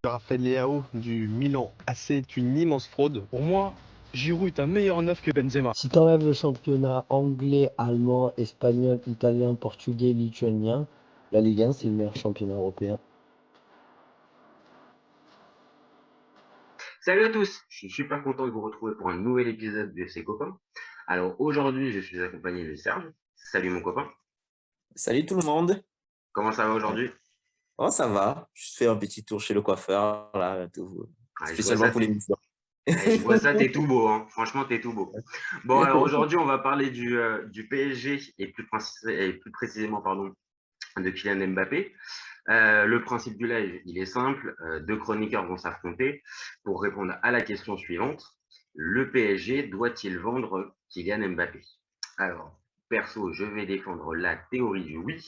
Raphaël Leao du Milan AC est une immense fraude. Pour moi, Giroud est un meilleur neuf que Benzema. Si tu enlèves le championnat anglais, allemand, espagnol, italien, portugais, lituanien, la Ligue 1, c'est le meilleur championnat européen. Salut à tous, je suis super content de vous retrouver pour un nouvel épisode de FC Copains. Alors aujourd'hui, je suis accompagné de Serge. Salut mon copain, Salut tout le monde. comment ça va aujourd'hui? Oh, ça va. Je fais un petit tour chez le coiffeur, là, spécialement pour l'émission. Je vois ça, t'es tout beau, hein. Franchement, t'es tout beau. Bon, alors aujourd'hui, on va parler du PSG et plus précisément de Kylian Mbappé. Le principe du live, il est simple. Deux chroniqueurs vont s'affronter pour répondre à la question suivante. Le PSG doit-il vendre Kylian Mbappé? Alors, perso, je vais défendre la théorie du oui,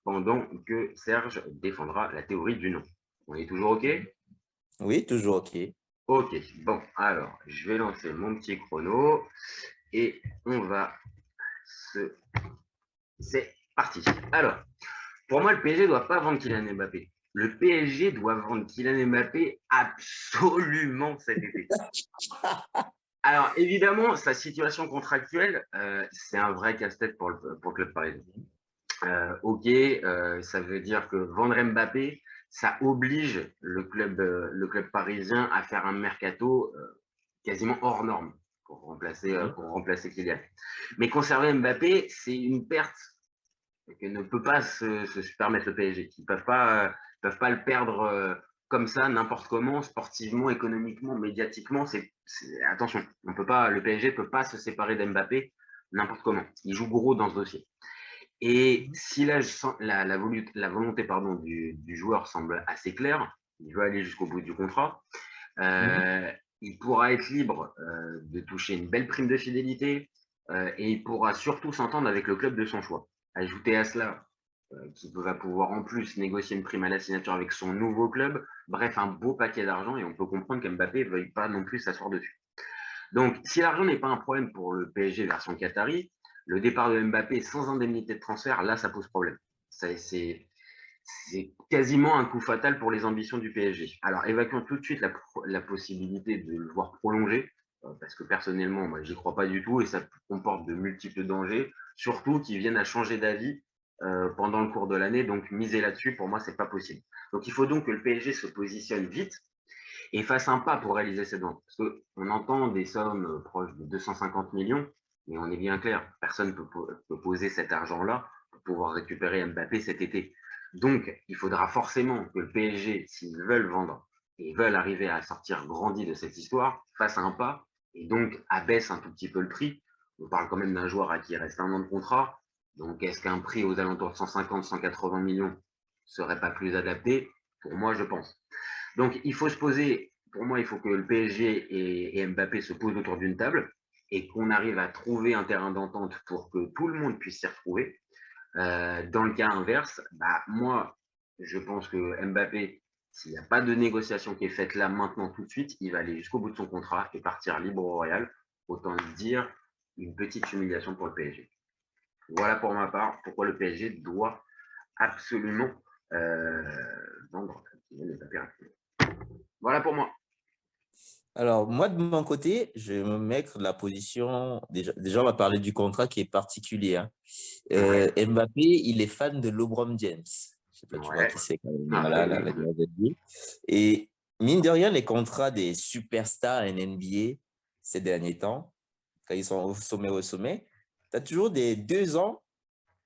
pendant que Serge défendra la théorie du non. On est toujours OK? Oui, toujours OK. OK. Bon, alors, je vais lancer mon petit chrono et on va se... C'est parti. Alors, pour moi, le PSG ne doit pas vendre Kylian Mbappé. Le PSG doit vendre Kylian Mbappé absolument cet été. Alors, évidemment, sa situation contractuelle, c'est un vrai casse-tête pour le club parisien. OK, ça veut dire que vendre Mbappé, ça oblige le club parisien à faire un mercato quasiment hors norme pour remplacer Kylian. Mais conserver Mbappé, c'est une perte que ne peut pas se permettre le PSG. Ils peuvent pas le perdre comme ça, n'importe comment, sportivement, économiquement, médiatiquement. Attention, le PSG ne peut pas se séparer d'Mbappé n'importe comment. Il joue gros dans ce dossier. Et si là, la volonté du joueur semble assez claire, il veut aller jusqu'au bout du contrat, il pourra être libre de toucher une belle prime de fidélité et il pourra surtout s'entendre avec le club de son choix. Ajouter à cela qu'il va pouvoir en plus négocier une prime à la signature avec son nouveau club, bref, un beau paquet d'argent et on peut comprendre qu'Mbappé ne veuille pas non plus s'asseoir dessus. Donc, si l'argent n'est pas un problème pour le PSG version Qatari, le départ de Mbappé sans indemnité de transfert, là, ça pose problème. C'est quasiment un coup fatal pour les ambitions du PSG. Alors, évacuons tout de suite la possibilité de le voir prolonger, parce que personnellement, moi, j'y crois pas du tout et ça comporte de multiples dangers, surtout qu'ils viennent à changer d'avis pendant le cours de l'année. Donc, miser là-dessus, pour moi, c'est pas possible. Donc, il faut donc que le PSG se positionne vite et fasse un pas pour réaliser cette vente. Parce qu'on entend des sommes proches de 250 millions, mais on est bien clair, personne ne peut poser cet argent-là pour pouvoir récupérer Mbappé cet été. Donc, il faudra forcément que le PSG, s'ils veulent vendre et veulent arriver à sortir grandi de cette histoire, fasse un pas et donc abaisse un tout petit peu le prix. On parle quand même d'un joueur à qui il reste un an de contrat. Donc, est-ce qu'un prix aux alentours de 150-180 millions serait pas plus adapté? Pour moi, je pense. Donc, il faut se poser, pour moi, il faut que le PSG et Mbappé se posent autour d'une table et qu'on arrive à trouver un terrain d'entente pour que tout le monde puisse s'y retrouver. Dans le cas inverse, moi, je pense que Mbappé, s'il n'y a pas de négociation qui est faite là, maintenant, tout de suite, il va aller jusqu'au bout de son contrat et partir libre au Real. Autant dire une petite humiliation pour le PSG. Voilà pour ma part pourquoi le PSG doit absolument vendre Mbappé. Voilà pour moi. Alors, moi, de mon côté, je vais me mettre de la position... Déjà, on va parler du contrat qui est particulier. Hein. Mbappé, il est fan de LeBron James. Je sais pas, tu vois qui c'est quand même. Voilà, la NBA. Et mine de rien, les contrats des superstars en NBA ces derniers temps, quand ils sont au sommet, tu as toujours des 2 ans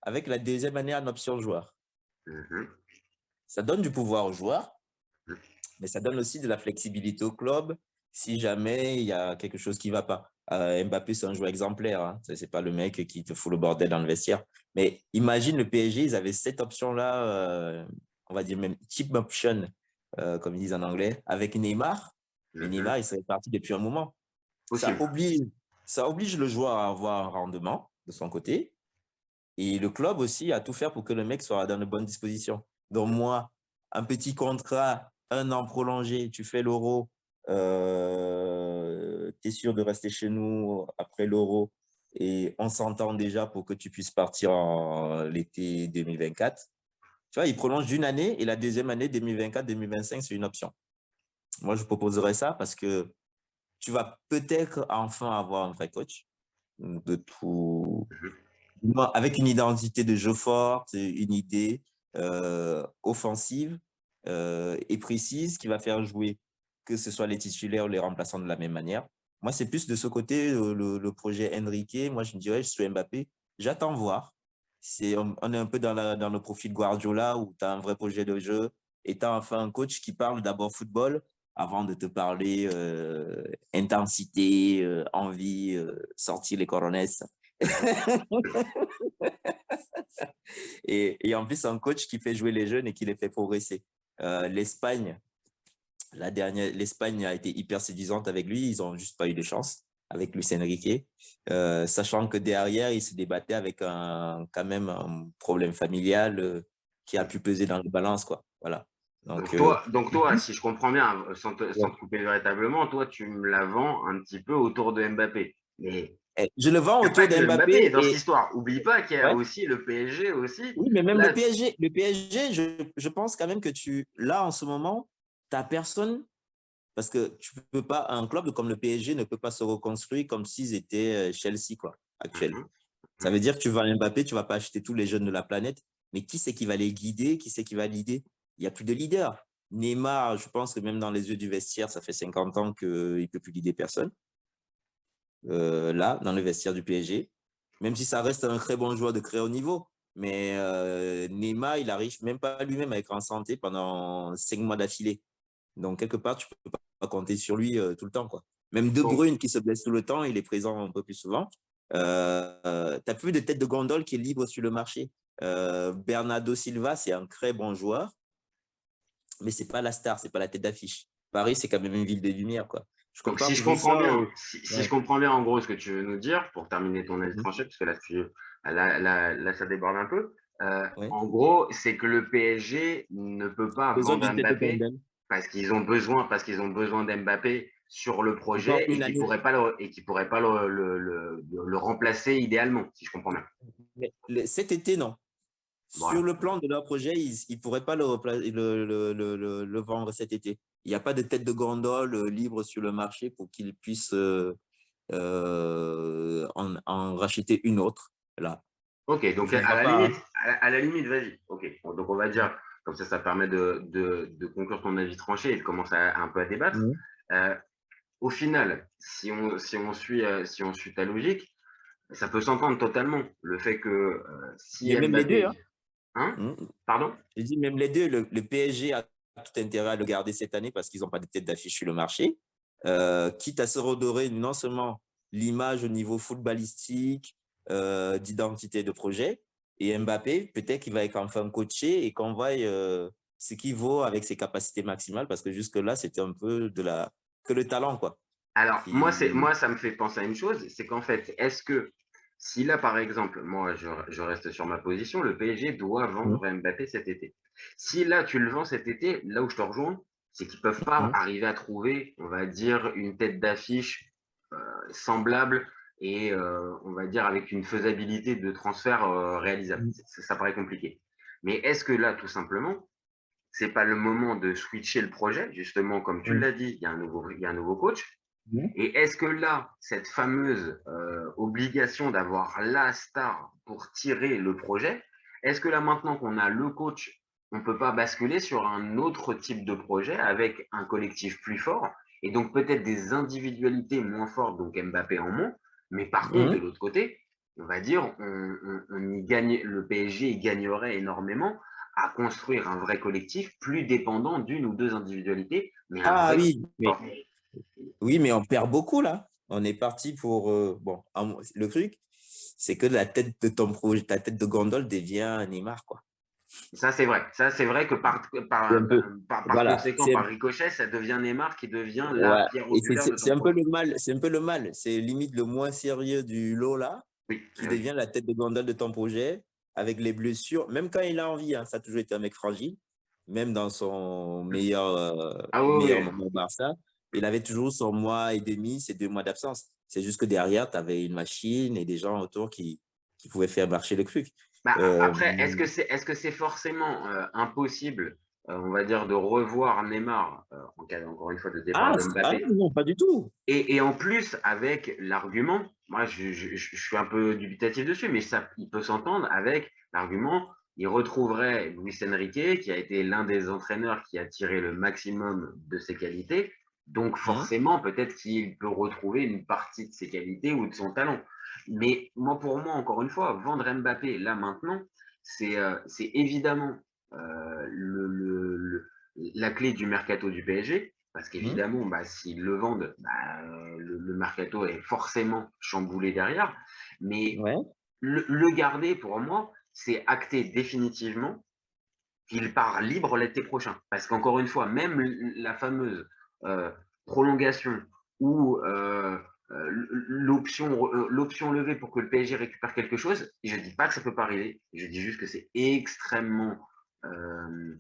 avec la deuxième année en option joueur. Ça donne du pouvoir aux joueurs, mais ça donne aussi de la flexibilité au club si jamais il y a quelque chose qui ne va pas. Mbappé, c'est un joueur exemplaire. Hein. Ce n'est pas le mec qui te fout le bordel dans le vestiaire. Mais imagine le PSG, ils avaient cette option-là, on va dire même cheap option, comme ils disent en anglais, avec Neymar. Mais Neymar, il serait parti depuis un moment. Ça oblige le joueur à avoir un rendement de son côté. Et le club aussi à tout faire pour que le mec soit dans de bonnes dispositions. Donc moi, un petit contrat, 1 an prolongé, tu fais l'Euro, tu es sûr de rester chez nous après l'Euro et on s'entend déjà pour que tu puisses partir en l'été 2024. Tu vois, il prolonge d'1 année et la deuxième année, 2024-2025, c'est une option. Moi, je proposerais ça parce que tu vas peut-être enfin avoir un vrai coach de tout, avec une identité de jeu forte, une idée offensive et précise qui va faire jouer que ce soit les titulaires ou les remplaçants de la même manière. Moi, c'est plus de ce côté, le projet Enrique. Moi, je me dirais, je suis Mbappé, j'attends voir. On est un peu dans le profil Guardiola où tu as un vrai projet de jeu et tu as enfin un coach qui parle d'abord football avant de te parler intensité, envie, sortir les coronets. Et en plus, un coach qui fait jouer les jeunes et qui les fait progresser. L'Espagne a été hyper séduisante avec lui. Ils n'ont juste pas eu de chance avec Luis Enrique, sachant que derrière, il se débattait avec quand même un problème familial qui a pu peser dans la balance, quoi. Voilà. Donc toi, si je comprends bien, sans te couper véritablement, toi, tu me la vends un petit peu autour de Mbappé. Mais je le vends il n'y a pas autour que d'Mbappé. Mbappé dans cette histoire. Oublie pas qu'il y a Ouais. aussi le PSG aussi. Oui, mais même Là, le PSG, je pense quand même que là, en ce moment, tu n'as personne. Parce que tu peux pas, un club comme le PSG ne peut pas se reconstruire comme s'ils étaient Chelsea, quoi, actuel. Ça veut dire que tu vas à Mbappé, tu vas pas acheter tous les jeunes de la planète, mais qui c'est qui va les guider, qui c'est qui va l'aider? Il n'y a plus de leader. Neymar, je pense que même dans les yeux du vestiaire, ça fait 50 ans qu'il ne peut plus guider personne. Là, dans le vestiaire du PSG, même si ça reste un très bon joueur de très haut niveau. Mais Neymar, il n'arrive même pas lui-même à être en santé pendant 5 mois d'affilée. Donc, quelque part, tu peux pas compter sur lui tout le temps, quoi. Même De donc, Bruyne qui se blesse tout le temps, il est présent un peu plus souvent. Tu n'as plus de tête de gondole qui est libre sur le marché. Bernardo Silva, c'est un très bon joueur, mais c'est pas la star, c'est pas la tête d'affiche. Paris, c'est quand même une ville de lumière, quoi. Je donc compare si je toujours comprends ça bien, au... si je Ouais. comprends bien en gros ce que tu veux nous dire, pour terminer ton avis tranché, parce que là, ça déborde un peu. Ouais. En gros, c'est que le PSG ne peut pas Besoin vendre d'une tête de Mbappé gondole. parce qu'ils ont besoin d'Mbappé sur le Encore projet une année. et qui pourraient pas le remplacer idéalement, si je comprends bien. Mais cet été, non. Sur Voilà. le plan de leur projet, ils ne pourraient pas le vendre cet été. Il n'y a pas de tête de gondole libre sur le marché pour qu'ils puissent en racheter une autre. Là, Ok, donc je ne vois pas. Hein. à la limite, vas-y. Ok, bon, donc on va dire, comme ça permet de conclure ton avis tranché et de commencer un peu à débattre. Mhm. Euh, Au final, si on suit ta logique, ça peut s'entendre totalement. Le fait que si Mais même les deux. Mbappé, Hein. hein, Mhm. pardon, Je dis même les deux. Le PSG a tout intérêt à le garder cette année parce qu'ils n'ont pas de tête d'affiche sur le marché. Quitte à se redorer non seulement l'image au niveau footballistique, d'identité de projet, et Mbappé, peut-être qu'il va être enfin coaché et qu'on voit ce qu'il vaut avec ses capacités maximales parce que jusque-là, c'était un peu que le talent, quoi. alors, Qui... moi, ça me fait penser à une chose, c'est qu'en fait, est-ce que si là, par exemple, moi, je reste sur ma position, le PSG doit Mhm. vendre Mbappé cet été. Si là, tu le vends cet été, là où je te rejoins, c'est qu'ils peuvent pas Mhm. arriver à trouver, on va dire, une tête d'affiche semblable et on va dire avec une faisabilité de transfert réalisable. Ça paraît compliqué. Mais est-ce que là, tout simplement, c'est pas le moment de switcher le projet, justement, comme tu Mhm. l'as dit, il y a un nouveau coach, Mhm. et est-ce que là, cette fameuse obligation d'avoir la star pour tirer le projet, est-ce que là maintenant qu'on a le coach, on ne peut pas basculer sur un autre type de projet avec un collectif plus fort et donc peut-être des individualités moins fortes, donc Mbappé en moins, mais par contre de Mhm. l'autre côté, on va dire, on y gagne, le PSG y gagnerait énormément à construire un vrai collectif plus dépendant d'une ou deux individualités, mais un Ah vrai oui, fort. oui, mais on perd beaucoup là. On est parti pour bon. Le truc, c'est que la tête de ton projet, ta tête de gondole devient Neymar, quoi. Ça, c'est vrai. Ça, c'est vrai que C'est un peu, par voilà. conséquent, par ricochet, ça devient Neymar qui devient la Ouais. pierre Et angulaire de c'est ton un peu projet. le mal. C'est un peu le mal. C'est limite le moins sérieux du lot là, Oui, qui oui. devient la tête de gondole de ton projet avec les blessures. Même quand il a envie, hein, ça a toujours été un mec fragile. Même dans son Ah oui, meilleur oui. moment au Barça, il avait toujours son mois et demi, ses 2 mois d'absence. C'est juste que derrière, tu avais une machine et des gens autour qui pouvaient faire marcher le truc. Bah, Euh, après, est-ce que c'est forcément impossible on va dire, de revoir Neymar en cas, encore une fois, de départ Ah, de Mbappé. non, pas du tout. Et en plus, avec l'argument, moi je suis un peu dubitatif dessus, mais ça, il peut s'entendre avec l'argument, il retrouverait Luis Enrique, qui a été l'un des entraîneurs qui a tiré le maximum de ses qualités. Donc Hein? forcément, peut-être qu'il peut retrouver une partie de ses qualités ou de son talent. Mais moi, pour moi, encore une fois, vendre Mbappé là maintenant, c'est évidemment la clé du mercato du PSG. Parce Hein? qu'évidemment, bah, s'ils le vendent, bah, le mercato est forcément chamboulé derrière. Mais Ouais. le garder, pour moi, c'est acter définitivement qu'il part libre l'été prochain. Parce qu'encore une fois, même la fameuse euh, prolongation ou l'option levée pour que le PSG récupère quelque chose, je ne dis pas que ça ne peut pas arriver. Je dis juste que c'est extrêmement euh,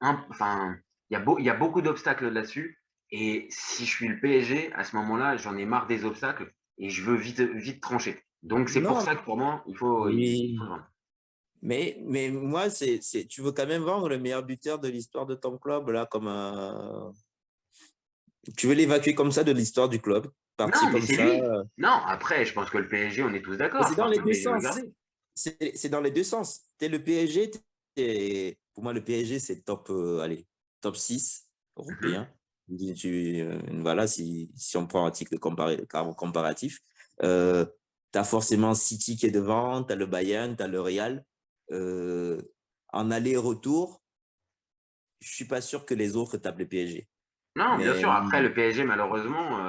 enfin, il y a beaucoup d'obstacles là-dessus. Et si je suis le PSG, à ce moment-là, j'en ai marre des obstacles et je veux vite trancher. Donc, c'est pour Non, ça que pour moi, il faut oui. le vendre. Mais moi, tu veux quand même vendre le meilleur buteur de l'histoire de ton club, là, comme un... Tu veux l'évacuer comme ça de l'histoire du club, parti Non, mais comme c'est ça. lui. Non, après, je pense que le PSG, on est tous Mais d'accord. c'est Je dans pense les que le deux PSG veut le sens. garder. C'est dans les deux sens. Tu es le PSG, pour moi, le PSG, c'est top, allez, top 6 Mhm, européen. Voilà, si on prend un titre comparatif, tu as forcément City qui est devant, tu as le Bayern, tu as le Real. Euh, En aller-retour, je suis pas sûr que les autres tapent le PSG. non, bien Mais sûr. Après, le PSG, malheureusement,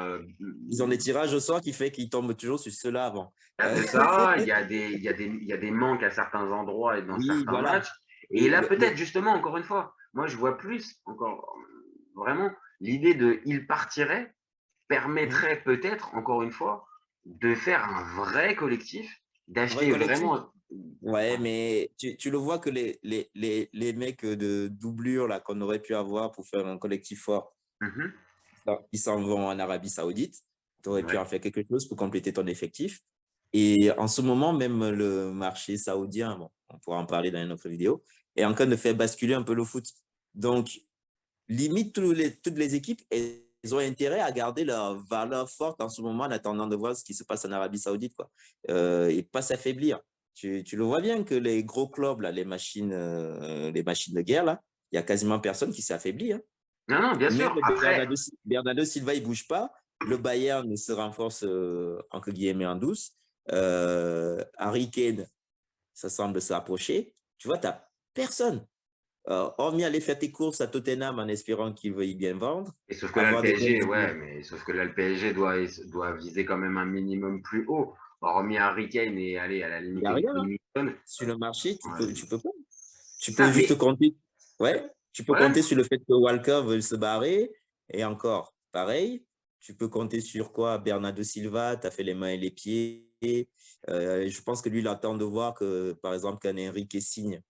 ils ont des tirages au sort qui fait qu'ils tombent toujours sur ceux-là avant. il y a de ça. Il y a des manques à certains endroits et dans Oui, certains voilà. matchs. Et Et là, peut-être, justement, encore une fois, moi, je vois plus, encore, vraiment, l'idée de il partirait Hein, permettrait peut-être, encore une fois, de faire un vrai collectif, un vrai d'acheter collectif. vraiment. Ouais, mais tu le vois que les mecs de doublure là qu'on aurait pu avoir pour faire un collectif fort, Mhm, ils s'en vont en Arabie Saoudite. Tu aurais pu ouais. en faire quelque chose pour compléter ton effectif. Et en ce moment, même le marché saoudien, bon, on pourra en parler dans une autre vidéo, est en train de faire basculer un peu le foot. Donc, limite, toutes les équipes, elles ont intérêt à garder leur valeur forte en ce moment en attendant de voir ce qui se passe en Arabie Saoudite, quoi. Et pas s'affaiblir. Tu le vois bien que les gros clubs, là, les machines de guerre, là, il y a quasiment personne qui s'est affaibli, hein. Non, non, bien Même sûr. Après, Bernardo Silva, il ne bouge pas. Le Bayern se renforce, entre guillemets, en douce. Harry Kane, ça semble s'approcher. Tu vois, tu n'as personne. Hormis aller faire tes courses à Tottenham en espérant qu'ils veuillent bien vendre, et sauf que là, le avoir des bons PSG, joueurs. ouais, mais sauf que là, le PSG doit viser quand même un minimum plus haut. Hormis Harry Kane et aller à la Il n'y limite a rien, hein. Edinson. Sur le marché, Ouais. tu peux pas. Tu peux Non, juste mais compter. Ouais, tu peux ouais. compter sur le fait que Walker veut se barrer. Et encore, pareil, tu peux compter sur quoi? Bernardo Silva, tu as fait les mains et les pieds. Je pense que lui, il attend de voir que, par exemple, qu'un Enrique signe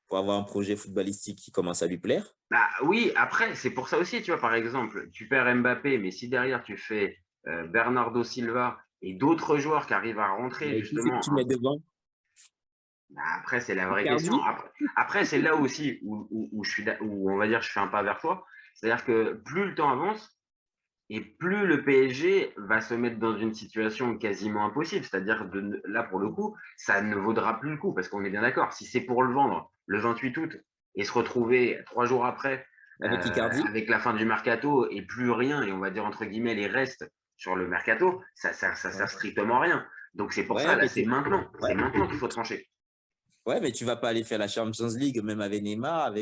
pour avoir un projet footballistique qui commence à lui plaire. Bah oui, après, c'est pour ça aussi, tu vois, par exemple, tu perds Mbappé, mais si derrière tu fais Bernardo Silva et d'autres joueurs qui arrivent à rentrer Mais qui c'est que justement, tu mets devant? bah, après, c'est la vraie question. Icardi? Après, c'est là aussi où où on va dire je fais un pas vers toi. C'est-à-dire que plus le temps avance et plus le PSG va se mettre dans une situation quasiment impossible. C'est-à-dire là, pour le coup, ça ne vaudra plus le coup parce qu'on est bien d'accord. Si c'est pour le vendre le 28 août et se retrouver 3 jours après Avec Icardi? avec la fin du mercato et plus rien, et on va dire entre guillemets les restes sur le mercato, ça sert Ouais, strictement à rien. Donc c'est pour ça, ouais, là, mais c'est maintenant. ouais. C'est maintenant qu'il faut trancher. Ouais, mais tu vas pas aller faire la Champions League, même avec Neymar,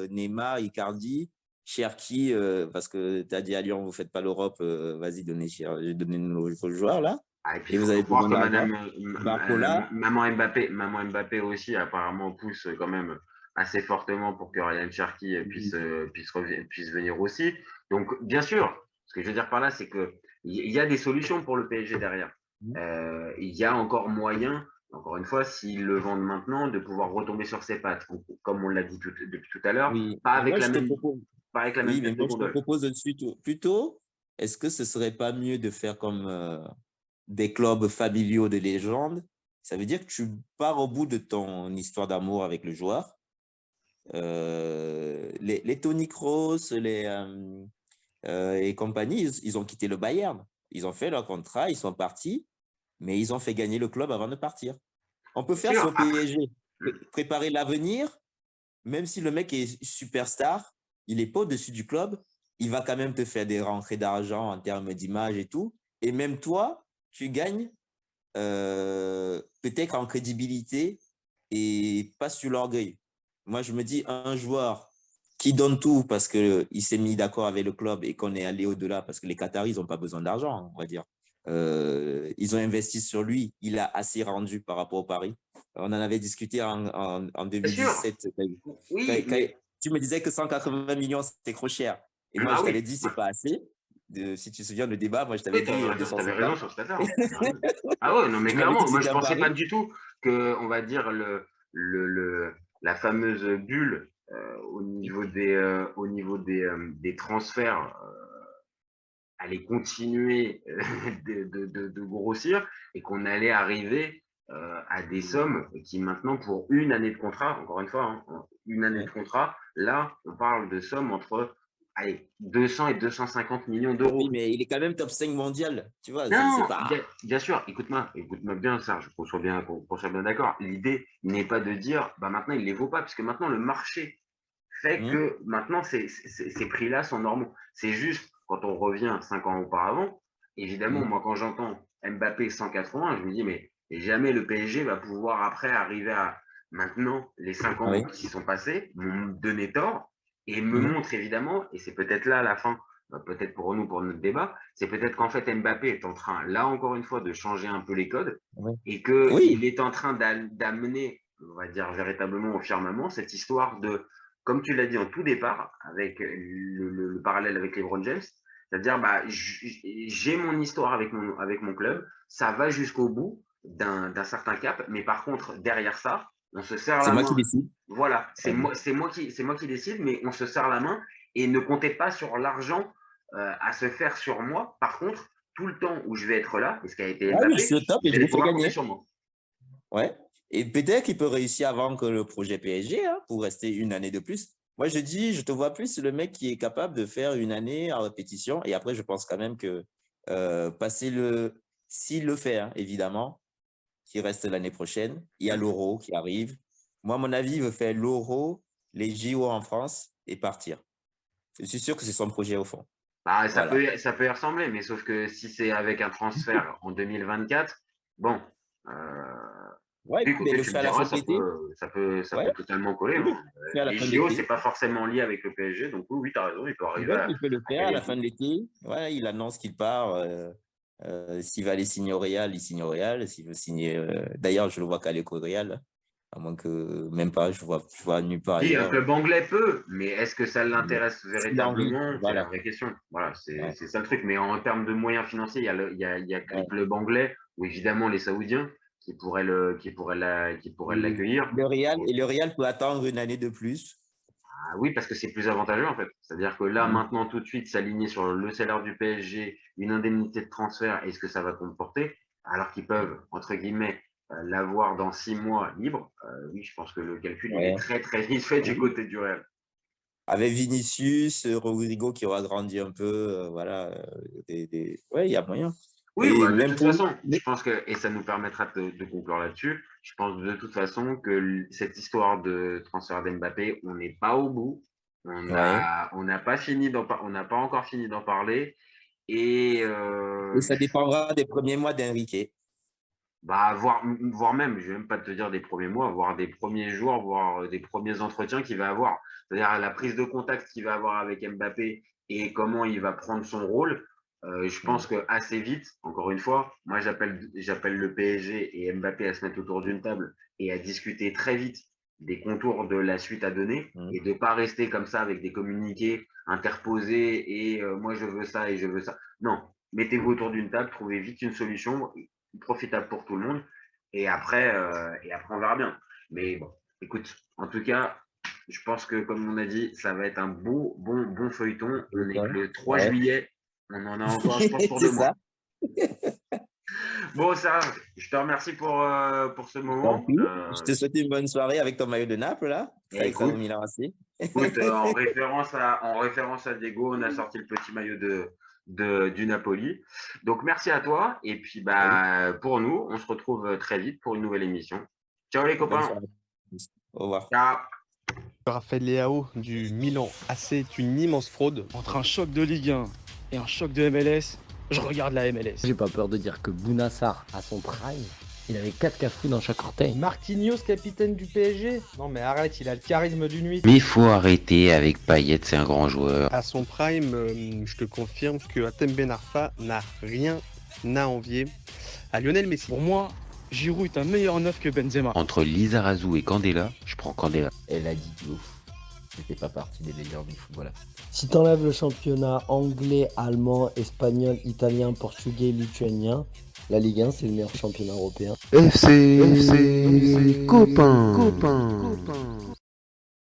Neymar, Icardi, Cherki, parce que tu as dit à Lyon, vous ne faites pas l'Europe, vas-y, donnez-nous vos joueurs là. Ah, et puis Et il vous faut avez croire besoin que d'argent. Barcola, Maman Mbappé aussi, apparemment, pousse quand même assez fortement pour que Ryan Cherki puisse venir aussi. Donc, bien sûr, ce que je veux dire par là, c'est que il y a des solutions pour le PSG derrière. Il y a encore moyen, encore une fois, s'ils le vendent maintenant, de pouvoir retomber sur ses pattes, comme on l'a dit depuis tout à l'heure, oui. pas Mais avec moi, la je te même, propose, pas avec la même oui, mais tête de moi, je te gondole. propose de suite, plutôt, est-ce que ce serait pas mieux de faire comme des clubs familiaux de légende? Ça veut dire que tu pars au bout de ton histoire d'amour avec le joueur. les Toni Kroos, et compagnie, ils ont quitté le Bayern. Ils ont fait leur contrat, ils sont partis, mais ils ont fait gagner le club avant de partir. On peut faire Sûr, sur après, PSG, préparer l'avenir, même si le mec est superstar, il n'est pas au-dessus du club, il va quand même te faire des rentrées d'argent en termes d'image et tout. Et même toi, tu gagnes peut-être en crédibilité et pas sur l'orgueil. Moi, je me dis, un joueur qui donne tout parce qu'il s'est mis d'accord avec le club et qu'on est allé au-delà, parce que les Qataris, ils n'ont pas besoin d'argent, on va dire. Ils ont investi sur lui, il a assez rendu par rapport au Paris. On en avait discuté en bien sûr. 2017. Oui, mais Tu me disais que 180 millions, c'était trop cher. Et moi, ah je oui, t'avais dit, c'est pas assez. Si tu te souviens, le débat, moi, je t'avais oui, dit t'avais raison 250. sur cette affaire. Ah ouais, non, mais Tu m'avais dit clairement, que moi je c'était un pensais pas pari. du tout que, on va dire, la fameuse bulle au niveau des transferts allait continuer de grossir et qu'on allait arriver à des sommes qui maintenant, pour une année de contrat, encore une fois, hein, une année de Ouais. contrat, là, on parle de sommes entre allez, 200 et 250 millions Oui, d'euros. mais il est quand même top 5 mondial. Tu vois, c'est Non, pas. bien sûr, écoute-moi bien, Serge, qu'on soit bien d'accord. L'idée n'est pas de dire, bah maintenant il les vaut pas, puisque maintenant le marché fait Hmm, que maintenant ces prix-là sont normaux. C'est juste quand on revient 5 ans auparavant, évidemment, hmm, moi quand j'entends Mbappé 180, je me dis, mais jamais le PSG va pouvoir après arriver à maintenant les 5 ans oui. qui sont passés, m'ont donné tort et me Hmm, montre évidemment, et c'est peut-être là à la fin, peut-être pour nous, pour notre débat, c'est peut-être qu'en fait Mbappé est en train, là encore une fois, de changer un peu les codes oui. et Oui. qu'il est en train d'amener, on va dire véritablement au firmament, cette histoire de, comme tu l'as dit en tout départ, avec le parallèle avec LeBron James, c'est-à-dire bah, j'ai mon histoire avec mon club, ça va jusqu'au bout d'un certain cap, mais par contre, derrière ça, on se serre C'est la moi qui main. décide. Voilà, Ouais. c'est moi qui décide, mais on se serre la main et ne comptez pas sur l'argent à se faire sur moi. Par contre, tout le temps où je vais être là, et ce qui a été Ah oui, je Mbappé, suis au top et vous je allez vous fais pouvoir compter gagner. sur moi. Ouais. Et peut-être qu'il peut réussir avant que le projet PSG, hein, pour rester une année de plus. Moi, je dis, je te vois plus le mec qui est capable de faire une année en répétition. Et après, je pense quand même que passer s'il le fait, hein, évidemment, qui reste l'année prochaine. Il y a l'Euro qui arrive. Moi, à mon avis, il veut faire l'Euro, les JO en France et partir. Je suis sûr que c'est son projet au fond. Bah, Voilà. ça peut y ressembler, mais sauf que si c'est avec un transfert en 2024, bon, Ouais, oui, mais écoutez, le tu me faire à la fin diras, de l'été. ça Ouais, peut totalement coller, il hein. le fait à la Les fin de JO, c'est l'été. pas forcément lié avec le PSG, donc oui, tu as raison, il peut arriver Peut-être à, qu'il peut le à faire à caler la le fin coup. de l'été. Voilà, il annonce qu'il part. S'il va aller signer au Real, il signe au Real. S'il veut signer. D'ailleurs, je le vois qu'aller qu'au Real. À moins que même pas, je vois nulle part Oui, un ailleurs. club anglais peut, mais est-ce que ça Mais l'intéresse s'il a envie, véritablement? C'est la voilà. vraie question. Voilà, Ouais, c'est ça le truc. Mais en termes de moyens financiers, il y a que le ouais. club anglais ou évidemment les Saoudiens qui pourraient l'accueillir. Et le Real peut attendre une année de plus. Ah oui, parce que c'est plus avantageux en fait. C'est-à-dire que là, Mm. maintenant, tout de suite, s'aligner sur le salaire du PSG, une indemnité de transfert et ce que ça va comporter, alors qu'ils peuvent, entre guillemets, l'avoir dans 6 mois libre, oui, je pense que le calcul, il est Ouais. très, très vite fait du Oui. côté du Real. Avec Vinicius, Rodrigo qui aura grandi un peu, voilà. Ouais, il y a moyen. Oui, Et bah, de même toute pour. façon, je pense que, et ça nous permettra de conclure là-dessus, je pense de toute façon que cette histoire de transfert d'Mbappé, on n'est pas au bout. Ouais. On n'a pas fini on n'a pas encore fini d'en parler. Et Et ça dépendra des premiers mois d'Enrique. bah, voire même, je vais même pas te dire des premiers mois, voire des premiers jours, voire des premiers entretiens qu'il va avoir. C'est-à-dire la prise de contact qu'il va avoir avec Mbappé et comment il va prendre son rôle. Je pense que assez vite, encore une fois, moi j'appelle le PSG et Mbappé à se mettre autour d'une table et à discuter très vite des contours de la suite à donner Mm. et de pas rester comme ça avec des communiqués interposés et moi je veux ça et je veux ça. Non, mettez-vous autour d'une table, trouvez vite une solution profitable pour tout le monde. Et après, on verra bien. Mais bon, écoute, en tout cas, je pense que, comme on a dit, ça va être un bon feuilleton. On n'est que le 3 Ouais. juillet. On en a encore, je pense, pour C'est 2 mois. ça. Bon, ça, je te remercie pour ce Tant moment. pis. Je te souhaite une bonne soirée avec ton maillot de Naples, là. Avec ça, au Écoute, Milan AC. en référence à Diego, on a sorti le petit maillot du Napoli. Donc, merci à toi. Et puis, bah, pour nous, on se retrouve très vite pour une nouvelle émission. Ciao les Bonne copains. soirée. Au revoir. Ciao. Raphaël Leao du Milan AC est une immense fraude. Entre un choc de Ligue 1 et un choc de MLS, je regarde la MLS. J'ai pas peur de dire que Bouna Sarr, à son prime, il avait 4 cafous dans chaque orteil. Marquinhos, capitaine du PSG? Non mais arrête, il a le charisme d'une nuit. Mais il faut arrêter avec Payet, c'est un grand joueur. À son prime, je te confirme que Hatem Ben Arfa n'a rien à envier à Lionel Messi. Pour moi, Giroud est un meilleur neuf que Benzema. Entre Lizarazu et Candela, je prends Candela. Elle a dit de ouf. C'était pas partie des meilleurs du football. Si t'enlèves le championnat anglais, allemand, espagnol, italien, portugais, lituanien, la Ligue 1 c'est le meilleur championnat européen. FC, copain.